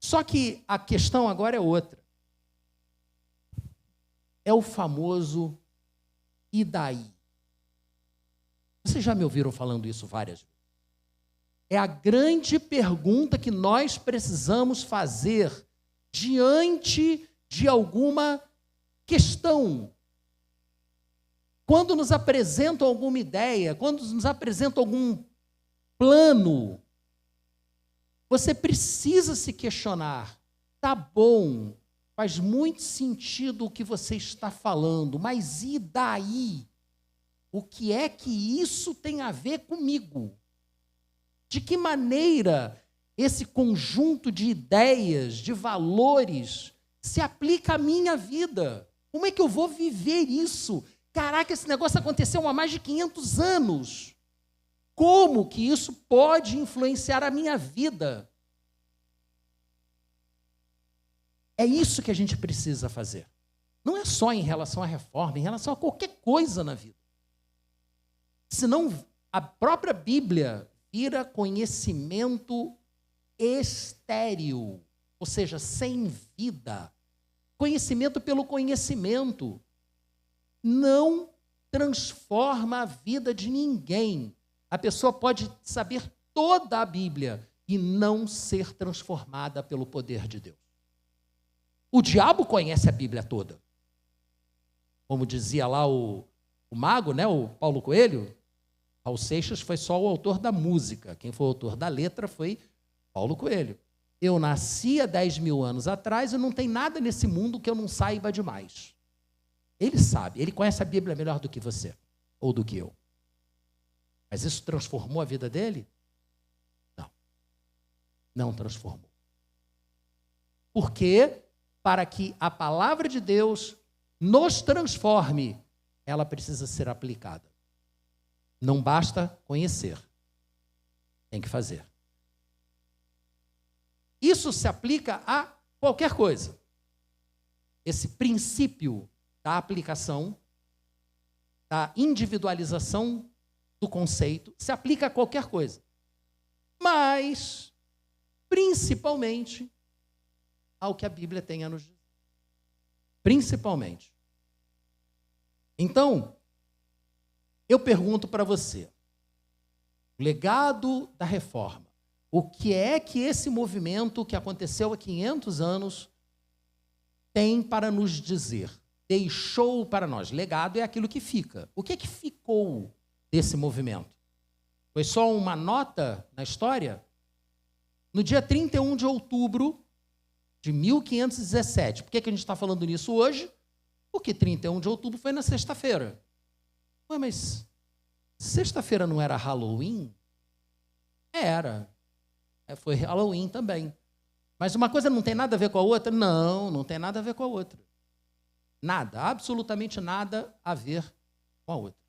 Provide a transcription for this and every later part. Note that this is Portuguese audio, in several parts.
Só que a questão agora é outra. É o famoso e daí? Vocês já me ouviram falando isso várias vezes. É a grande pergunta que nós precisamos fazer diante de alguma questão. Quando nos apresentam alguma ideia, quando nos apresentam algum plano, você precisa se questionar. Tá bom, faz muito sentido o que você está falando, mas e daí? O que é que isso tem a ver comigo? De que maneira esse conjunto de ideias, de valores, se aplica à minha vida? Como é que eu vou viver isso? Caraca, esse negócio aconteceu há mais de 500 anos. Como que isso pode influenciar a minha vida? É isso que a gente precisa fazer. Não é só em relação à reforma, em relação a qualquer coisa na vida. Senão a própria Bíblia vira conhecimento estéril, ou seja, sem vida. Conhecimento pelo conhecimento não transforma a vida de ninguém. A pessoa pode saber toda a Bíblia e não ser transformada pelo poder de Deus. O diabo conhece a Bíblia toda. Como dizia lá o mago, né, o Paulo Coelho, Raul Seixas foi só o autor da música. Quem foi o autor da letra foi Paulo Coelho. Eu nasci há 10 mil anos atrás e não tem nada nesse mundo que eu não saiba demais. Ele sabe, ele conhece a Bíblia melhor do que você, ou do que eu. Mas isso transformou a vida dele? Não. Não transformou. Por quê? Para que a palavra de Deus nos transforme, ela precisa ser aplicada. Não basta conhecer, tem que fazer. Isso se aplica a qualquer coisa. Esse princípio da aplicação, da individualização do conceito, se aplica a qualquer coisa. Mas, principalmente, ao que a Bíblia tem a nos dizer. Principalmente. Então, eu pergunto para você, o legado da reforma, o que é que esse movimento que aconteceu há 500 anos tem para nos dizer? Deixou para nós. Legado é aquilo que fica. O que é que ficou desse movimento? Foi só uma nota na história? No dia 31 de outubro de 1517. Por que a gente está falando nisso hoje? Porque 31 de outubro foi na sexta-feira. Ué, mas sexta-feira não era Halloween? Era. Foi Halloween também. Mas uma coisa não tem nada a ver com a outra? Não, não tem nada a ver com a outra. Nada, absolutamente nada a ver com a outra.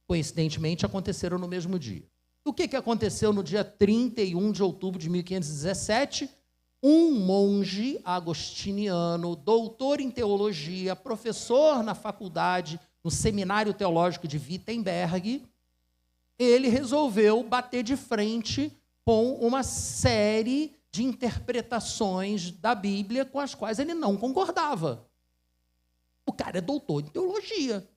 Coincidentemente, aconteceram no mesmo dia. O que aconteceu no dia 31 de outubro de 1517? Um monge agostiniano, doutor em teologia, professor na faculdade, no Seminário Teológico de Wittenberg, ele resolveu bater de frente com uma série de interpretações da Bíblia com as quais ele não concordava. O cara é doutor em teologia.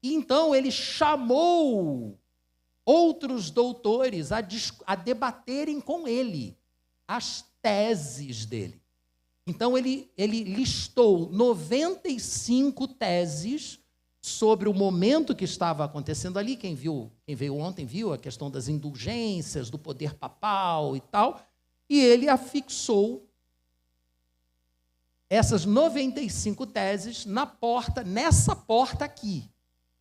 E então ele chamou outros doutores a debaterem com ele as teses dele. Então ele listou 95 teses sobre o momento que estava acontecendo ali. Quem veio ontem viu a questão das indulgências, do poder papal e tal. E ele afixou essas 95 teses nessa porta aqui.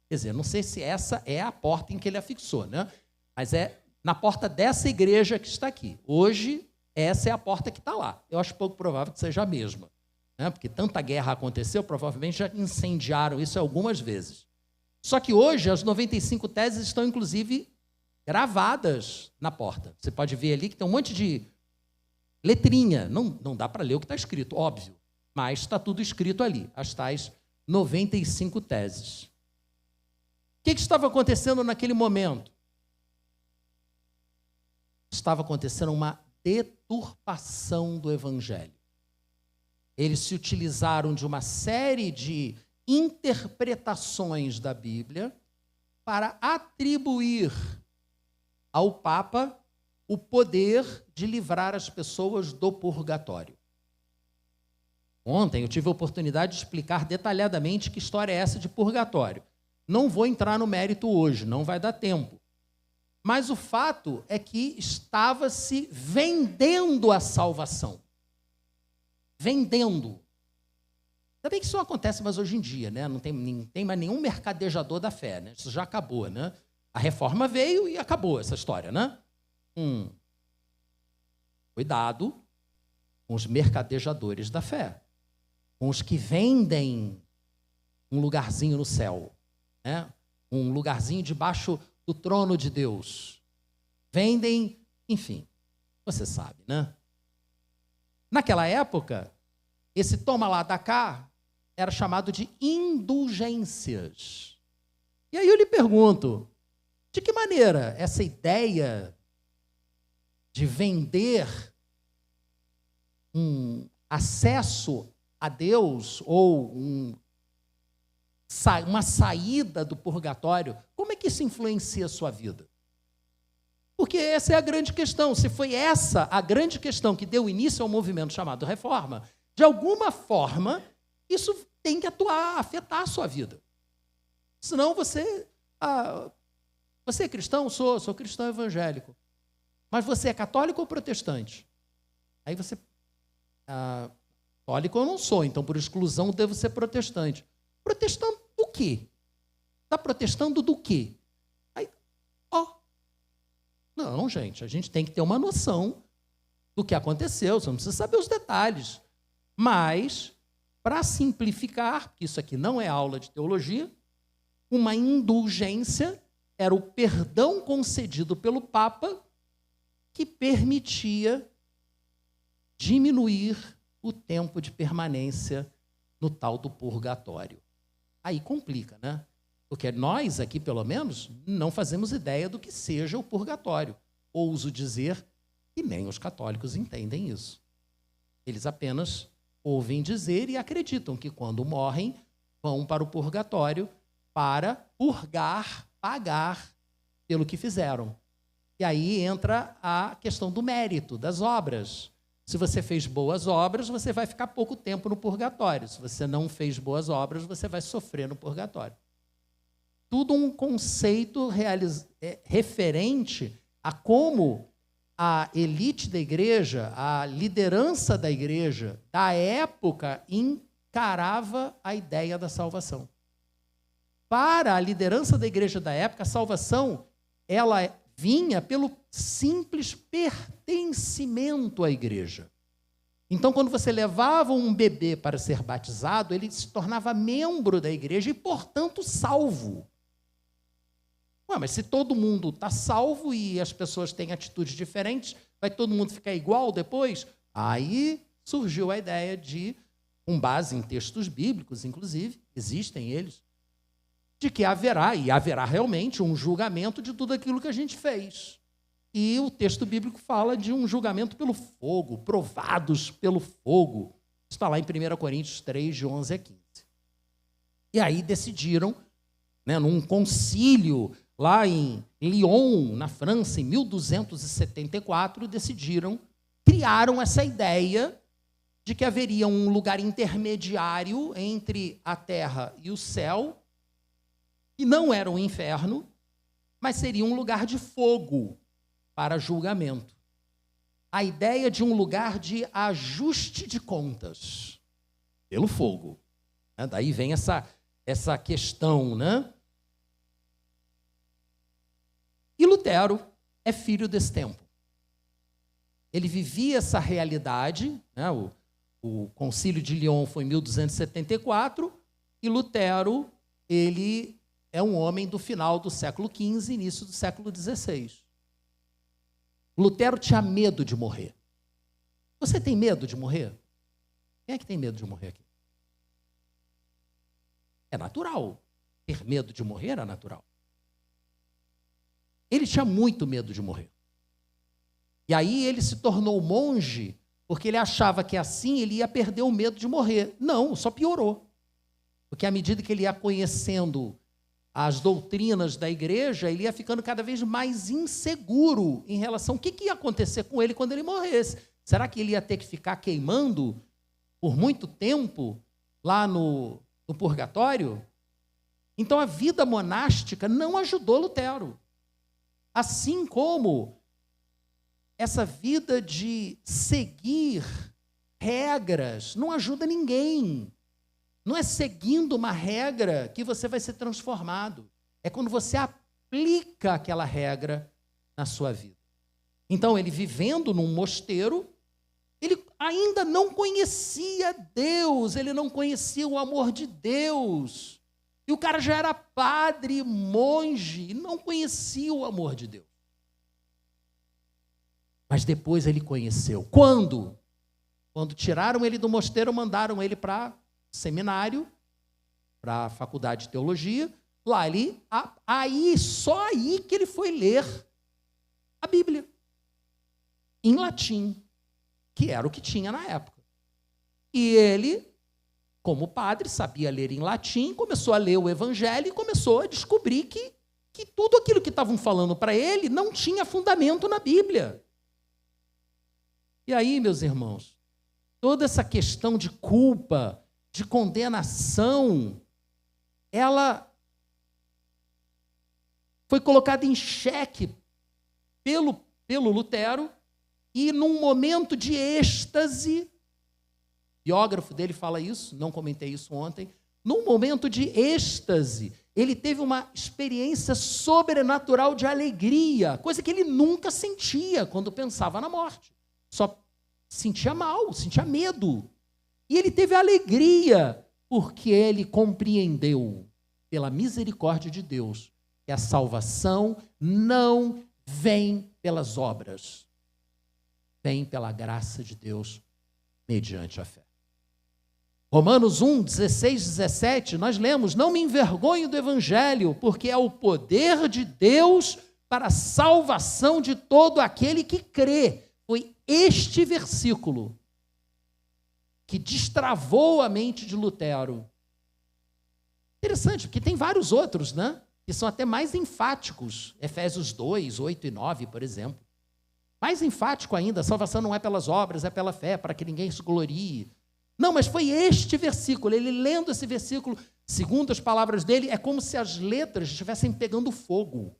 Quer dizer, não sei se essa é a porta em que ele afixou, né? Mas é na porta dessa igreja que está aqui. Hoje, essa é a porta que está lá. Eu acho pouco provável que seja a mesma, né? Porque tanta guerra aconteceu, provavelmente já incendiaram isso algumas vezes. Só que hoje, as 95 teses estão, inclusive, gravadas na porta. Você pode ver ali que tem um monte de letrinha. Não dá para ler o que está escrito, óbvio. Mas está tudo escrito ali, as tais 95 teses. O que estava acontecendo naquele momento? Estava acontecendo uma deturpação do evangelho. Eles se utilizaram de uma série de interpretações da Bíblia para atribuir ao Papa o poder de livrar as pessoas do purgatório. Ontem eu tive a oportunidade de explicar detalhadamente que história é essa de purgatório. Não vou entrar no mérito hoje, não vai dar tempo. Mas o fato é que estava se vendendo a salvação. Vendendo. Ainda bem que isso não acontece mais hoje em dia, né? Não tem mais nenhum mercadejador da fé, né? Isso já acabou, né? A reforma veio e acabou essa história, né? Cuidado com os mercadejadores da fé, com os que vendem um lugarzinho no céu, né? Um lugarzinho debaixo do trono de Deus. Vendem, enfim, você sabe, né? Naquela época, esse toma lá da cá era chamado de indulgências. E aí eu lhe pergunto, de que maneira essa ideia de vender um acesso a Deus ou uma saída do purgatório, como é que isso influencia a sua vida? Porque essa é a grande questão. Se foi essa a grande questão que deu início ao movimento chamado Reforma, de alguma forma, isso tem que atuar, afetar a sua vida. Senão você... você é cristão? Sou cristão evangélico. Mas você é católico ou protestante? Aí você... católico eu não sou, então por exclusão devo ser protestante. Protestando do quê? Está protestando do quê? Aí, não, gente, a gente tem que ter uma noção do que aconteceu, você não precisa saber os detalhes. Mas, para simplificar, porque isso aqui não é aula de teologia, uma indulgência era o perdão concedido pelo Papa que permitia diminuir o tempo de permanência no tal do purgatório. Aí complica, né? Porque nós aqui, pelo menos, não fazemos ideia do que seja o purgatório. Ouso dizer que nem os católicos entendem isso. Eles apenas ouvem dizer e acreditam que quando morrem, vão para o purgatório para purgar, pagar pelo que fizeram. E aí entra a questão do mérito, das obras. Se você fez boas obras, você vai ficar pouco tempo no purgatório. Se você não fez boas obras, você vai sofrer no purgatório. Tudo um conceito referente a como a elite da igreja, a liderança da igreja, da época, encarava a ideia da salvação. Para a liderança da igreja da época, a salvação, ela vinha pelo simples pertencimento à igreja. Então, quando você levava um bebê para ser batizado, ele se tornava membro da igreja e, portanto, salvo. Mas se todo mundo está salvo e as pessoas têm atitudes diferentes, vai todo mundo ficar igual depois? Aí surgiu a ideia de, com base em textos bíblicos, inclusive, existem eles, de que haverá, e haverá realmente, um julgamento de tudo aquilo que a gente fez. E o texto bíblico fala de um julgamento pelo fogo, provados pelo fogo. Está lá em 1 Coríntios 3, de 11 a 15. E aí decidiram, num concílio lá em Lyon, na França, em 1274, criaram essa ideia de que haveria um lugar intermediário entre a terra e o céu, que não era o inferno, mas seria um lugar de fogo para julgamento. A ideia de um lugar de ajuste de contas pelo fogo. Daí vem essa questão, né? E Lutero é filho desse tempo. Ele vivia essa realidade, né? O Concílio de Lyon foi em 1274, e Lutero, ele é um homem do final do século XV, início do século XVI. Lutero tinha medo de morrer. Você tem medo de morrer? Quem é que tem medo de morrer aqui? É natural. Ter medo de morrer é natural. Ele tinha muito medo de morrer. E aí ele se tornou monge, porque ele achava que assim ele ia perder o medo de morrer. Não, só piorou. Porque à medida que ele ia conhecendo as doutrinas da igreja, ele ia ficando cada vez mais inseguro em relação ao que ia acontecer com ele quando ele morresse. Será que ele ia ter que ficar queimando por muito tempo lá no purgatório? Então a vida monástica não ajudou Lutero. Assim como essa vida de seguir regras não ajuda ninguém. Não é seguindo uma regra que você vai ser transformado. É quando você aplica aquela regra na sua vida. Então, ele vivendo num mosteiro, ele ainda não conhecia Deus, ele não conhecia o amor de Deus. E o cara já era padre, monge, e não conhecia o amor de Deus. Mas depois ele conheceu. Quando? Quando tiraram ele do mosteiro, mandaram ele para seminário, para a faculdade de teologia. Lá só aí que ele foi ler a Bíblia, em latim, que era o que tinha na época. E ele, como padre, sabia ler em latim, começou a ler o Evangelho e começou a descobrir que tudo aquilo que estavam falando para ele não tinha fundamento na Bíblia. E aí, meus irmãos, toda essa questão de culpa, de condenação, ela foi colocada em xeque pelo Lutero, e num momento de êxtase, o biógrafo dele fala isso, não comentei isso ontem, num momento de êxtase, ele teve uma experiência sobrenatural de alegria, coisa que ele nunca sentia quando pensava na morte. Só sentia mal, sentia medo. E ele teve alegria, porque ele compreendeu, pela misericórdia de Deus, que a salvação não vem pelas obras, vem pela graça de Deus, mediante a fé. Romanos 1, 16, 17, nós lemos: não me envergonho do Evangelho, porque é o poder de Deus para a salvação de todo aquele que crê. Foi este versículo que destravou a mente de Lutero. Interessante, porque tem vários outros, né? Que são até mais enfáticos. Efésios 2, 8 e 9, por exemplo. Mais enfático ainda, a salvação não é pelas obras, é pela fé, para que ninguém se glorie. Não, mas foi este versículo, ele lendo esse versículo, segundo as palavras dele, é como se as letras estivessem pegando fogo.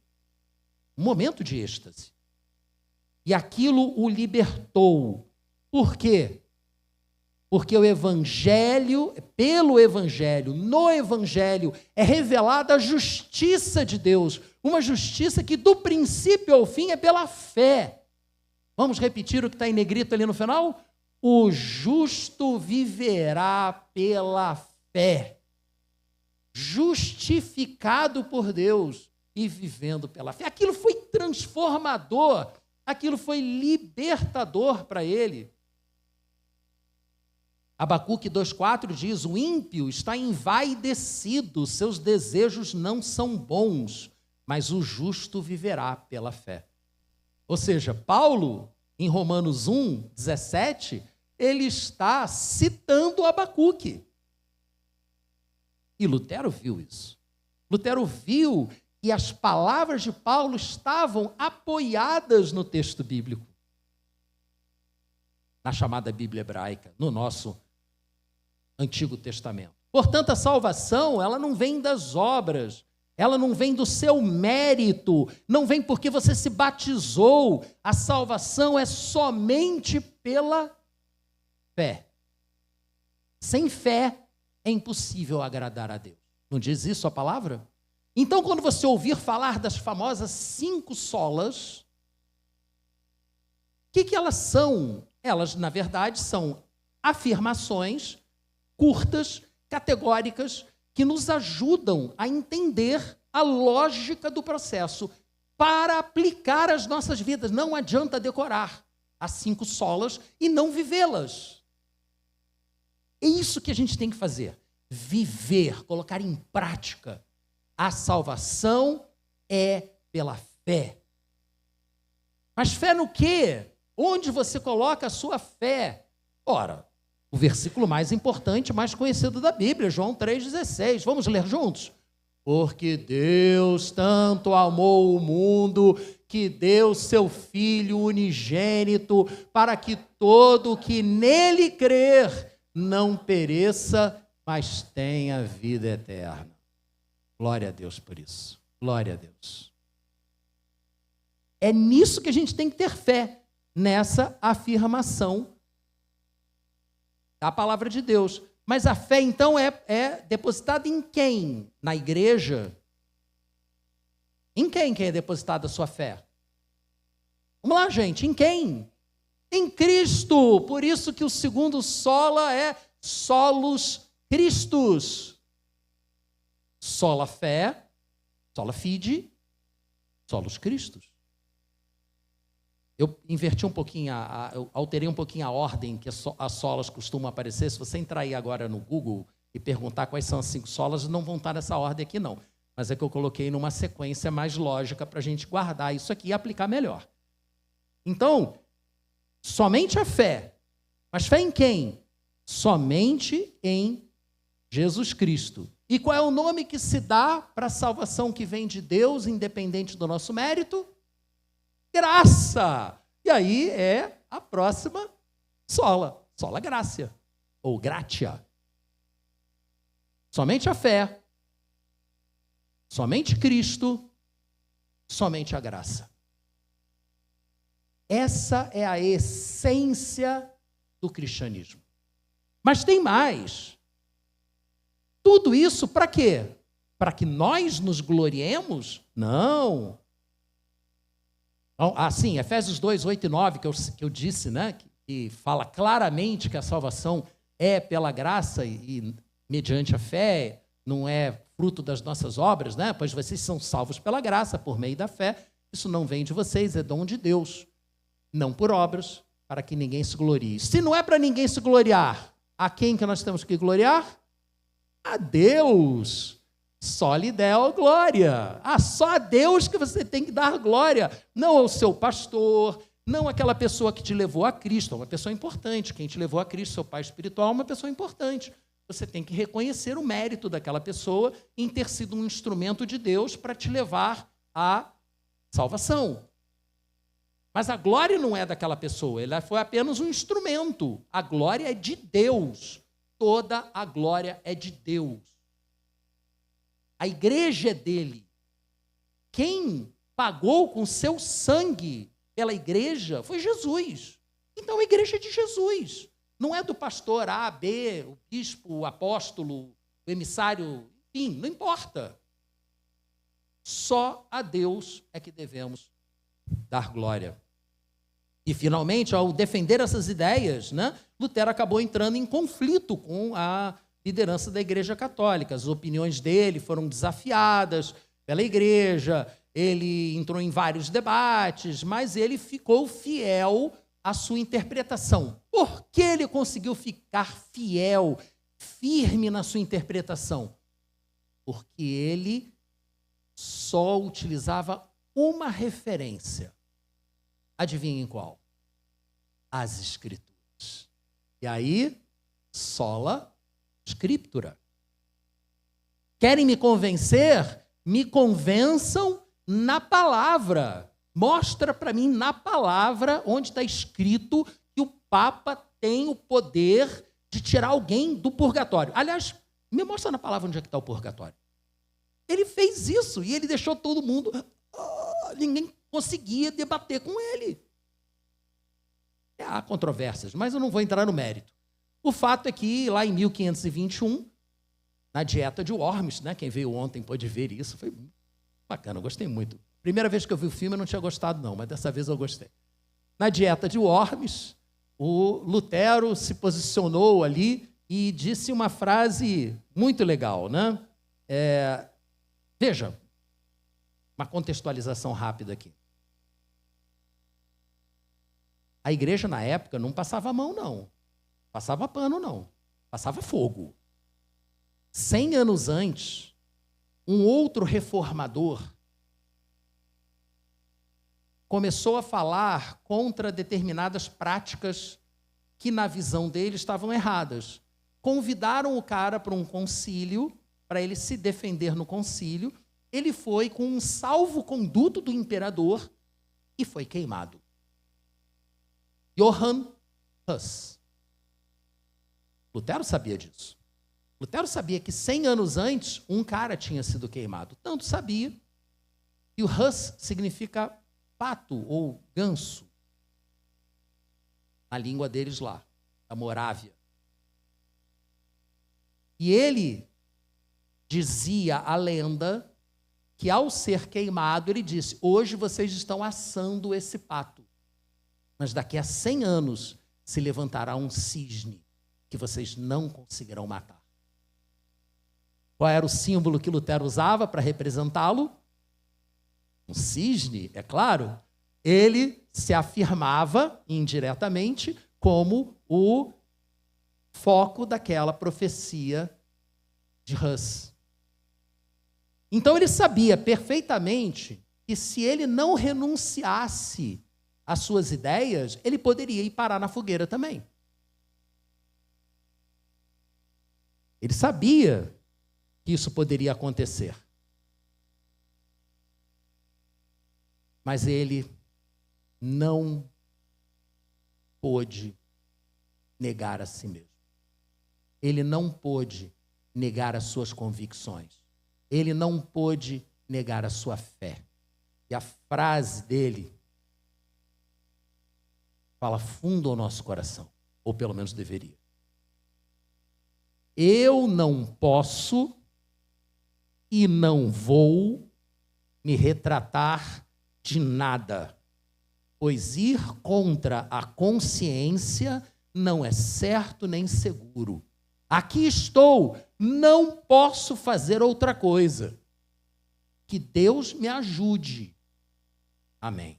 Um momento de êxtase. E aquilo o libertou. Por quê? Porque o Evangelho, pelo Evangelho, no Evangelho, é revelada a justiça de Deus. Uma justiça que do princípio ao fim é pela fé. Vamos repetir o que está em negrito ali no final? O justo viverá pela fé. Justificado por Deus e vivendo pela fé. Aquilo foi transformador, aquilo foi libertador para ele. Abacuque 2,4 diz: o ímpio está envaidecido, seus desejos não são bons, mas o justo viverá pela fé. Ou seja, Paulo, em Romanos 1, 17, ele está citando Abacuque. E Lutero viu isso. Lutero viu que as palavras de Paulo estavam apoiadas no texto bíblico, na chamada Bíblia hebraica, no nosso Antigo Testamento. Portanto, a salvação, ela não vem das obras, ela não vem do seu mérito, não vem porque você se batizou. A salvação é somente pela fé. Sem fé é impossível agradar a Deus. Não diz isso a palavra? Então, quando você ouvir falar das famosas 5 solas, o que elas são? Elas, na verdade, são afirmações curtas, categóricas, que nos ajudam a entender a lógica do processo para aplicar às nossas vidas. Não adianta decorar as 5 solas e não vivê-las. É isso que a gente tem que fazer. Viver, colocar em prática. A salvação é pela fé. Mas fé no quê? Onde você coloca a sua fé? Ora, o versículo mais importante, mais conhecido da Bíblia, João 3,16. Vamos ler juntos? Porque Deus tanto amou o mundo que deu seu Filho unigênito para que todo o que nele crer não pereça, mas tenha vida eterna. Glória a Deus por isso. Glória a Deus. É nisso que a gente tem que ter fé, nessa afirmação da palavra de Deus. Mas a fé, então, é depositada em quem? Na igreja? Em quem que é depositada a sua fé? Vamos lá, gente, em quem? Em Cristo. Por isso que o segundo sola é solus Christus. Sola fé, sola fide, solus Christus. Eu inverti um pouquinho, eu alterei um pouquinho a ordem que as solas costumam aparecer. Se você entrar aí agora no Google e perguntar quais são as 5 solas, não vão estar nessa ordem aqui, não. Mas é que eu coloquei numa sequência mais lógica para a gente guardar isso aqui e aplicar melhor. Então, somente a fé. Mas fé em quem? Somente em Jesus Cristo. E qual é o nome que se dá para a salvação que vem de Deus, independente do nosso mérito? Graça. E aí é a próxima sola. Sola gracia. Ou gratia. Somente a fé. Somente Cristo. Somente a graça. Essa é a essência do cristianismo. Mas tem mais. Tudo isso para quê? Para que nós nos gloriemos? Não. Sim, Efésios 2, 8 e 9, que eu disse, né? Que fala claramente que a salvação é pela graça e mediante a fé, não é fruto das nossas obras, né? Pois vocês são salvos pela graça, por meio da fé. Isso não vem de vocês, é dom de Deus. Não por obras, para que ninguém se glorie. Se não é para ninguém se gloriar, a quem que nós temos que gloriar? A Deus. Só lhe deu glória. Só a Deus que você tem que dar glória. Não ao seu pastor, não àquela pessoa que te levou a Cristo. É uma pessoa importante. Quem te levou a Cristo, seu pai espiritual, é uma pessoa importante. Você tem que reconhecer o mérito daquela pessoa em ter sido um instrumento de Deus para te levar à salvação. Mas a glória não é daquela pessoa, ela foi apenas um instrumento. A glória é de Deus. Toda a glória é de Deus. A igreja é dele. Quem pagou com seu sangue pela igreja foi Jesus. Então a igreja é de Jesus. Não é do pastor A, B, o bispo, o apóstolo, o emissário, enfim, não importa. Só a Deus é que devemos dar glória. E, finalmente, ao defender essas ideias, né, Lutero acabou entrando em conflito com a liderança da Igreja Católica. As opiniões dele foram desafiadas pela igreja, ele entrou em vários debates, mas ele ficou fiel à sua interpretação. Por que ele conseguiu ficar fiel, firme na sua interpretação? Porque ele só utilizava uma referência. Adivinhem qual? As Escrituras. E aí, sola Scriptura. Querem me convencer? Me convençam na palavra. Mostra para mim na palavra onde está escrito que o Papa tem o poder de tirar alguém do purgatório. Aliás, me mostra na palavra onde é que está o purgatório. Ele fez isso e ele deixou todo mundo... ninguém conseguia debater com ele. Há controvérsias, mas eu não vou entrar no mérito. O fato é que, lá em 1521, na dieta de Worms, né, quem veio ontem pôde ver isso, foi bacana, eu gostei muito. Primeira vez que eu vi o filme eu não tinha gostado não, mas dessa vez eu gostei. Na dieta de Worms, o Lutero se posicionou ali e disse uma frase muito legal, né? Veja, uma contextualização rápida aqui. A igreja, na época, não passava a mão, não. Passava pano, não. Passava fogo. 100 anos antes, um outro reformador começou a falar contra determinadas práticas que, na visão dele, estavam erradas. Convidaram o cara para um concílio, para ele se defender no concílio. Ele foi com um salvo-conduto do imperador e foi queimado. Johann Huss. Lutero sabia disso. Lutero sabia que 100 anos antes, um cara tinha sido queimado. Tanto sabia que o Huss significa pato ou ganso, na língua deles lá, da Morávia. E ele dizia a lenda que, ao ser queimado, ele disse: hoje vocês estão assando esse pato, mas daqui a 100 anos se levantará um cisne que vocês não conseguirão matar. Qual era o símbolo que Lutero usava para representá-lo? Um cisne, é claro. Ele se afirmava indiretamente como o foco daquela profecia de Huss. Então ele sabia perfeitamente que, se ele não renunciasse às suas ideias, ele poderia ir parar na fogueira também. Ele sabia que isso poderia acontecer. Mas ele não pôde negar a si mesmo. Ele não pôde negar as suas convicções. Ele não pôde negar a sua fé. E a frase dele fala fundo ao nosso coração, ou pelo menos deveria. Eu não posso e não vou me retratar de nada, pois ir contra a consciência não é certo nem seguro. Aqui estou, não posso fazer outra coisa. Que Deus me ajude. Amém.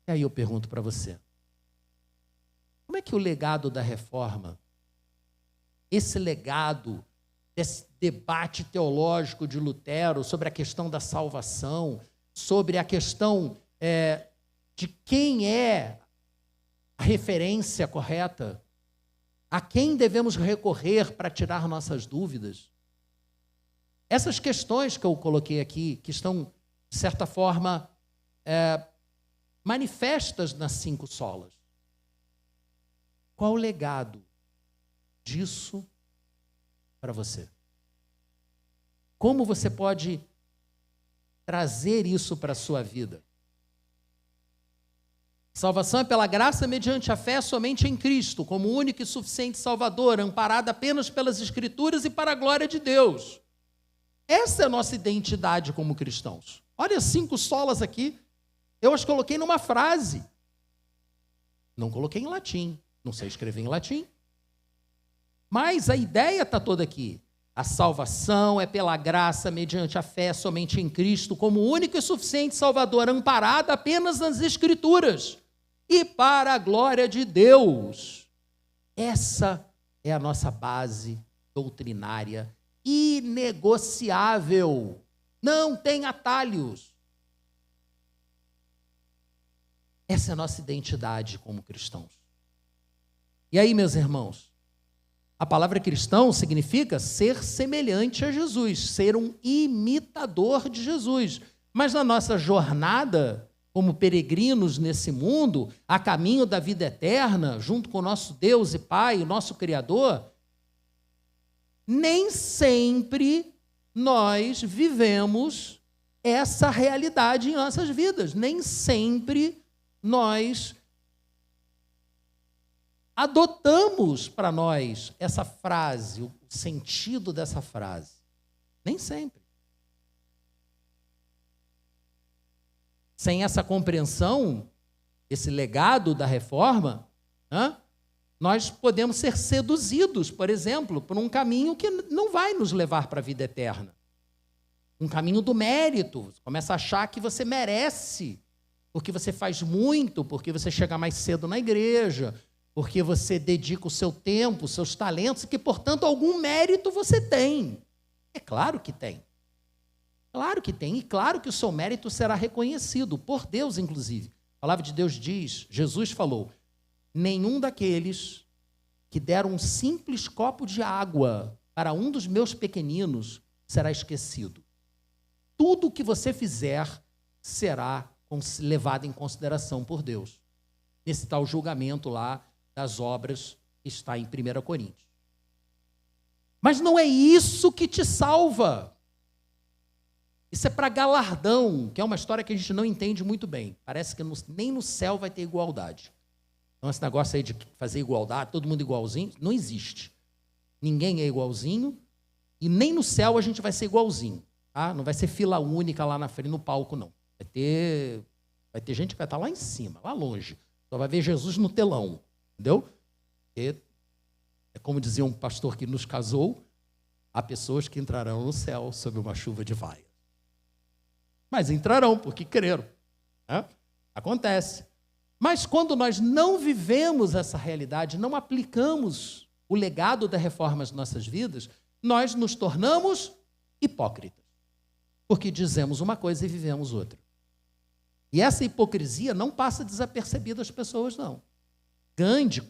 E aí eu pergunto para você, como é que o legado da reforma, esse legado desse debate teológico de Lutero sobre a questão da salvação, sobre a questão de quem é a referência correta, a quem devemos recorrer para tirar nossas dúvidas. Essas questões que eu coloquei aqui, que estão, de certa forma, manifestas nas 5 solas. Qual o legado disso para você? Como você pode trazer isso para a sua vida? Salvação é pela graça mediante a fé somente em Cristo, como único e suficiente Salvador, amparado apenas pelas Escrituras e para a glória de Deus. Essa é a nossa identidade como cristãos. Olha as 5 solas aqui. Eu as coloquei numa frase. Não coloquei em latim. Não sei escrever em latim. Mas a ideia está toda aqui. A salvação é pela graça mediante a fé somente em Cristo, como único e suficiente Salvador, amparado apenas nas Escrituras e para a glória de Deus. Essa é a nossa base doutrinária inegociável. Não tem atalhos. Essa é a nossa identidade como cristãos. E aí, meus irmãos, a palavra cristão significa ser semelhante a Jesus, ser um imitador de Jesus. Mas na nossa jornada, como peregrinos nesse mundo, a caminho da vida eterna, junto com o nosso Deus e Pai, o nosso Criador, nem sempre nós vivemos essa realidade em nossas vidas. Nem sempre nós adotamos para nós essa frase, o sentido dessa frase. Nem sempre. Sem essa compreensão, esse legado da reforma, nós podemos ser seduzidos, por exemplo, por um caminho que não vai nos levar para a vida eterna. Um caminho do mérito. Você começa a achar que você merece, porque você faz muito, porque você chega mais cedo na igreja, porque você dedica o seu tempo, os seus talentos, e que, portanto, algum mérito você tem. É claro que tem. Claro que tem, e claro que o seu mérito será reconhecido, por Deus, inclusive. A palavra de Deus diz, Jesus falou, nenhum daqueles que deram um simples copo de água para um dos meus pequeninos será esquecido. Tudo o que você fizer será levado em consideração por Deus. Nesse tal julgamento lá das obras que está em 1 Coríntios. Mas não é isso que te salva. Isso é para galardão, que é uma história que a gente não entende muito bem. Parece que nem no céu vai ter igualdade. Então, esse negócio aí de fazer igualdade, todo mundo igualzinho, não existe. Ninguém é igualzinho e nem no céu a gente vai ser igualzinho. Tá? Não vai ser fila única lá na frente, no palco, não. Vai ter gente que vai estar lá em cima, lá longe. Só vai ver Jesus no telão, entendeu? Porque, é como dizia um pastor que nos casou, há pessoas que entrarão no céu sob uma chuva de vaia. Mas entrarão, porque creram. Né? Acontece. Mas quando nós não vivemos essa realidade, não aplicamos o legado da reforma às nossas vidas, nós nos tornamos hipócritas. Porque dizemos uma coisa e vivemos outra. E essa hipocrisia não passa desapercebida às pessoas, não.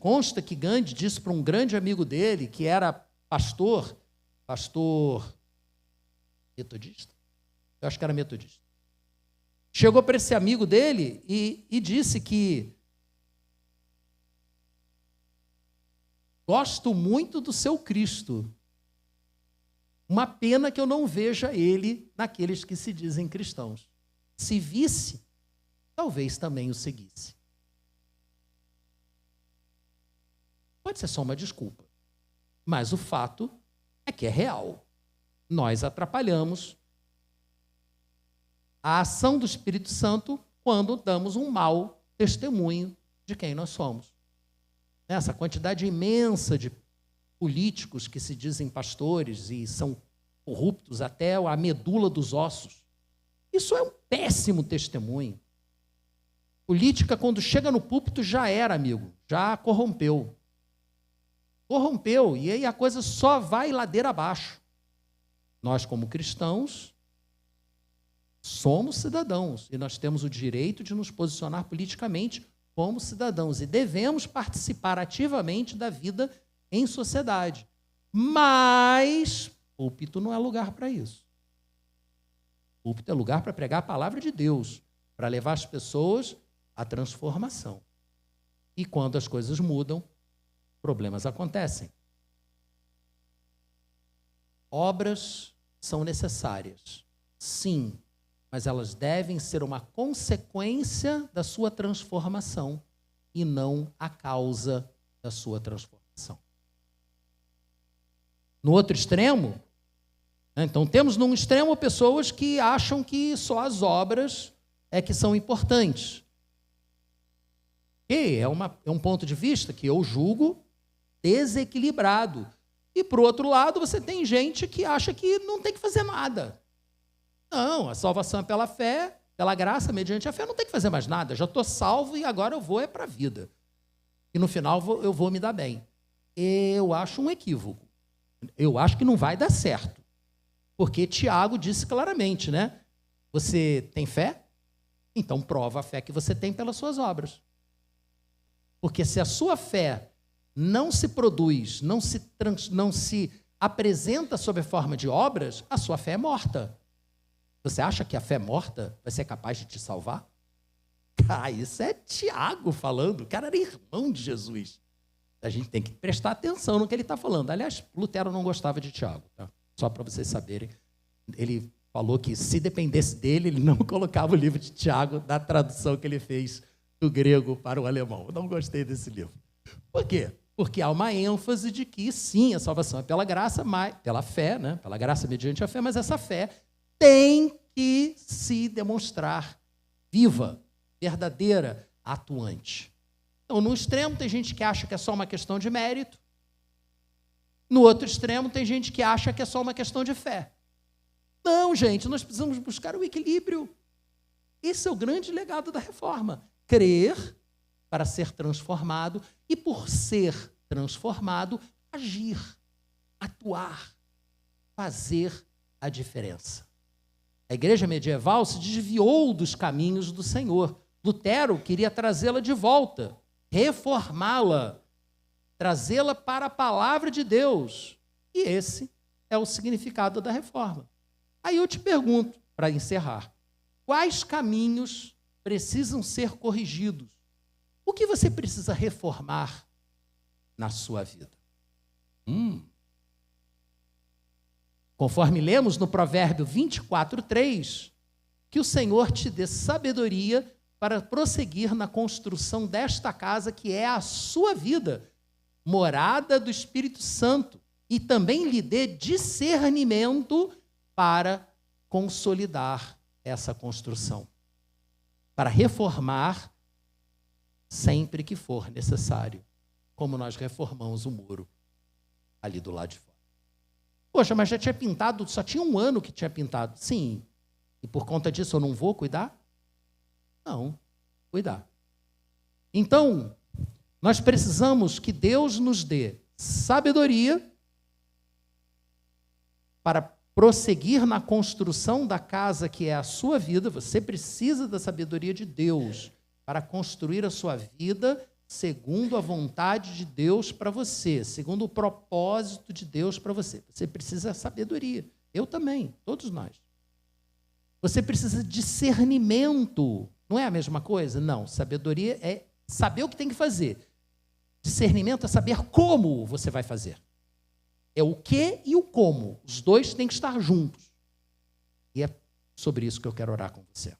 Consta que Gandhi disse para um grande amigo dele, que era pastor metodista? Eu acho que era metodista. Chegou para esse amigo dele e disse que gosto muito do seu Cristo. Uma pena que eu não veja ele naqueles que se dizem cristãos. Se visse, talvez também o seguisse. Pode ser só uma desculpa, mas o fato é que é real. Nós atrapalhamos a ação do Espírito Santo quando damos um mau testemunho de quem nós somos. Essa quantidade imensa de políticos que se dizem pastores e são corruptos até a medula dos ossos. Isso é um péssimo testemunho. Política, quando chega no púlpito, já era, amigo, já corrompeu. Corrompeu, e aí a coisa só vai ladeira abaixo. Nós, como cristãos, somos cidadãos e nós temos o direito de nos posicionar politicamente como cidadãos e devemos participar ativamente da vida em sociedade. Mas púlpito não é lugar para isso. Púlpito é lugar para pregar a palavra de Deus, para levar as pessoas à transformação. E quando as coisas mudam, problemas acontecem. Obras são necessárias, sim, mas elas devem ser uma consequência da sua transformação e não a causa da sua transformação. No outro extremo, então temos num extremo pessoas que acham que só as obras é que são importantes. E é um ponto de vista que eu julgo desequilibrado. E, por outro lado, você tem gente que acha que não tem que fazer nada. Não, a salvação é pela fé, pela graça, mediante a fé, não tem que fazer mais nada. Já estou salvo e agora eu vou para a vida. E no final eu vou me dar bem. Eu acho um equívoco. Eu acho que não vai dar certo. Porque Tiago disse claramente, né? Você tem fé? Então prova a fé que você tem pelas suas obras. Porque se a sua fé não se produz, não se apresenta sob a forma de obras, a sua fé é morta. Você acha que a fé morta vai ser capaz de te salvar? Isso é Tiago falando. O cara era irmão de Jesus. A gente tem que prestar atenção no que ele está falando. Aliás, Lutero não gostava de Tiago. Tá? Só para vocês saberem. Ele falou que se dependesse dele, ele não colocava o livro de Tiago da tradução que ele fez do grego para o alemão. Eu não gostei desse livro. Por quê? Porque há uma ênfase de que, sim, a salvação é pela graça, mas, pela fé, né? Pela graça mediante a fé, mas essa fé tem que se demonstrar viva, verdadeira, atuante. Então, no extremo, tem gente que acha que é só uma questão de mérito. No outro extremo, tem gente que acha que é só uma questão de fé. Não, gente, nós precisamos buscar o equilíbrio. Esse é o grande legado da reforma. Crer para ser transformado e, por ser transformado, agir, atuar, fazer a diferença. A igreja medieval se desviou dos caminhos do Senhor. Lutero queria trazê-la de volta, reformá-la, trazê-la para a palavra de Deus. E esse é o significado da reforma. Aí eu te pergunto, para encerrar, quais caminhos precisam ser corrigidos? O que você precisa reformar na sua vida? Conforme lemos no Provérbio 24:3, que o Senhor te dê sabedoria para prosseguir na construção desta casa que é a sua vida, morada do Espírito Santo, e também lhe dê discernimento para consolidar essa construção, para reformar sempre que for necessário, como nós reformamos o muro ali do lado de fora. Poxa, mas já tinha pintado, só tinha 1 ano que tinha pintado. Sim, e por conta disso eu não vou cuidar? Não, cuidar. Então, nós precisamos que Deus nos dê sabedoria para prosseguir na construção da casa que é a sua vida. Você precisa da sabedoria de Deus para construir a sua vida segundo a vontade de Deus para você, segundo o propósito de Deus para você. Você precisa da sabedoria. Eu também, todos nós. Você precisa de discernimento. Não é a mesma coisa? Não. Sabedoria é saber o que tem que fazer. Discernimento é saber como você vai fazer. É o que e o como. Os dois têm que estar juntos. E é sobre isso que eu quero orar com você.